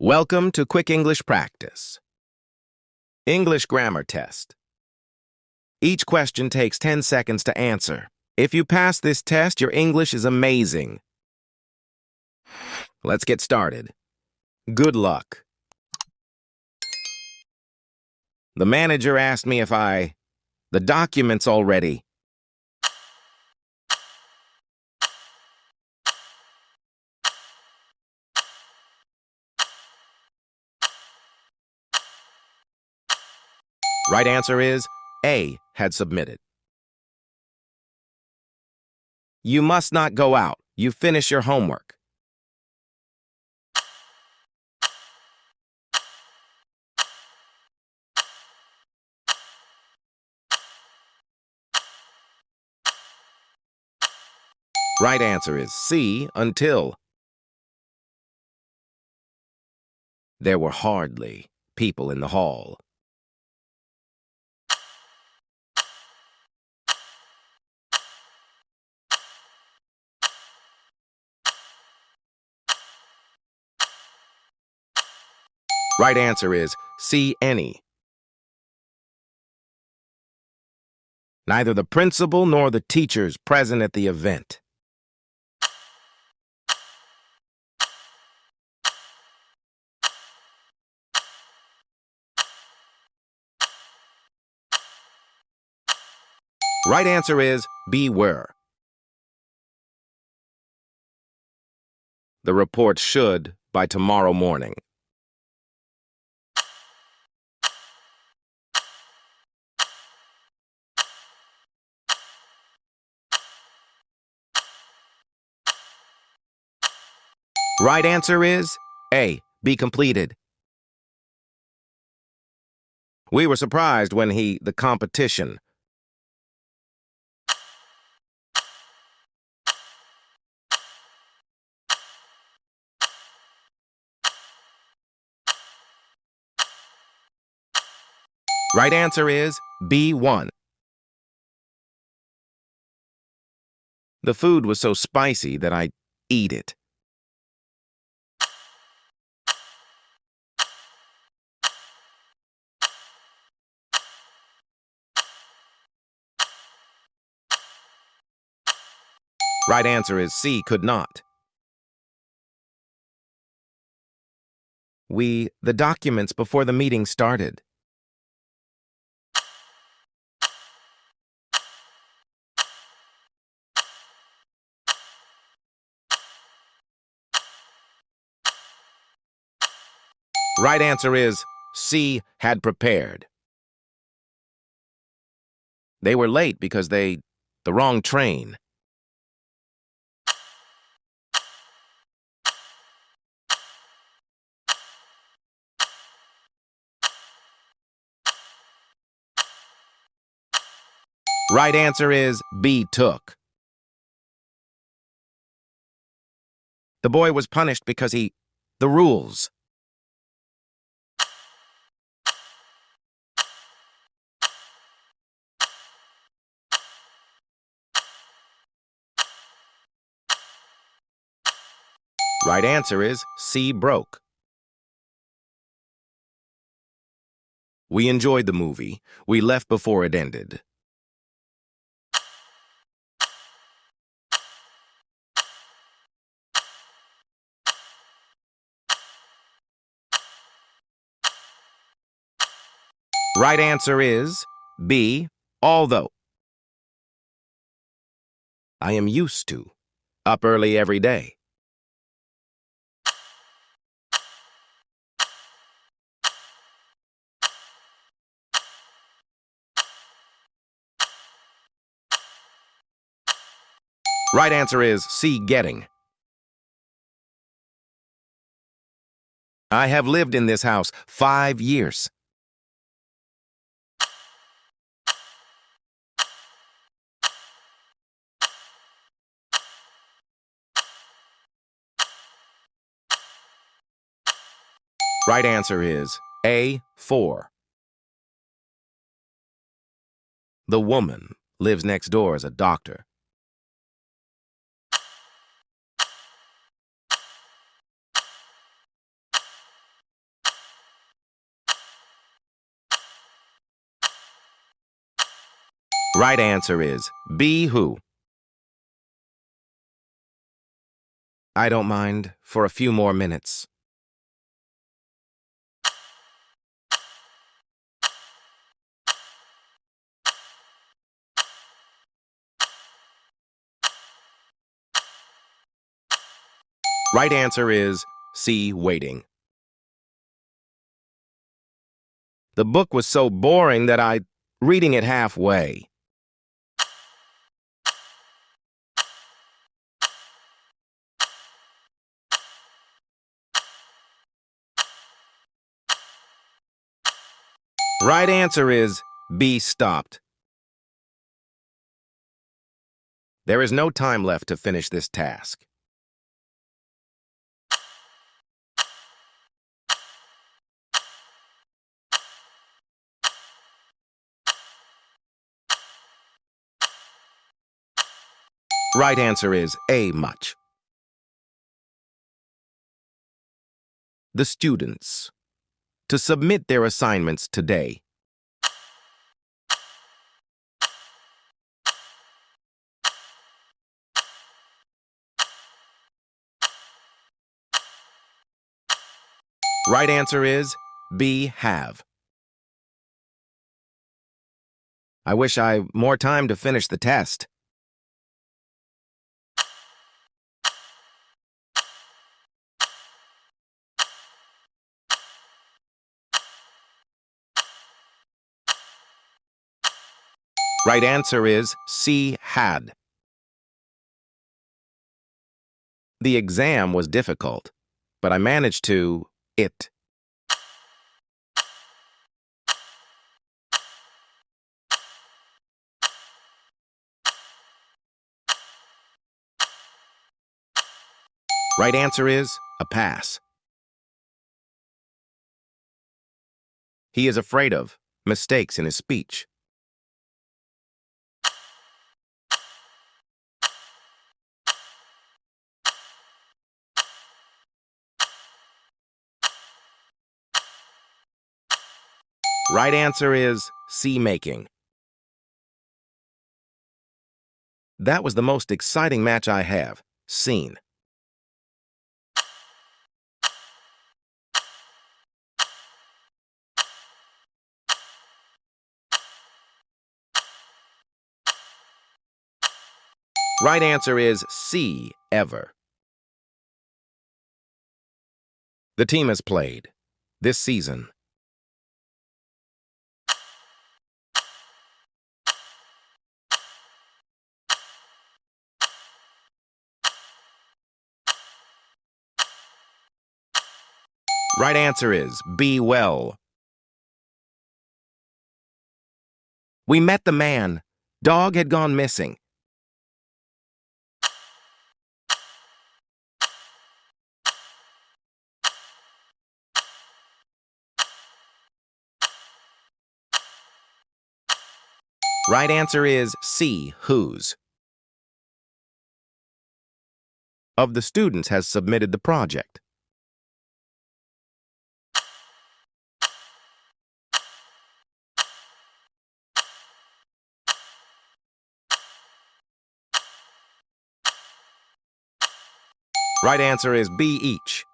Welcome to Quick English Practice. English Grammar Test. Each question takes 10 seconds to answer. If you pass this test, your English is amazing. Let's get started. Good luck. The manager asked me if the documents already. Right answer is A, had submitted. You must not go out. You finish your homework. Right answer is C, until. There were hardly people in the hall. Right answer is C, any. Neither the principal nor the teachers present at the event. Right answer is B, were. The report should by tomorrow morning. Right answer is A, be completed. We were surprised when the competition. Right answer is B, one. The food was so spicy that I eat it. Right answer is C, could not. The documents before the meeting started. Right answer is C, had prepared. They were late because the wrong train. Right answer is B, took. The boy was punished because the rules. Right answer is C, broke. We enjoyed the movie. We left before it ended. Right answer is B, although. I am used to up early every day. Right answer is C, getting. I have lived in this house 5 years. Right answer is A, 4. The woman lives next door as a doctor. Right answer is B, who. I don't mind for a few more minutes. Right answer is C, waiting. The book was so boring that I reading it halfway. Right answer is B, stopped. There is no time left to finish this task. Right answer is A, much. The students to submit their assignments today. Right answer is B, have. I wish I more time to finish the test. Right answer is C, had. The exam was difficult, but I managed to it. Right answer is a pass. He is afraid of mistakes in his speech. Right answer is C, making. That was the most exciting match I have seen. Right answer is C, ever. The team has played this season. Right answer is B, well. We met the man. Dog had gone missing. Right answer is C, whose. Of the students has submitted the project. Right answer is B, each.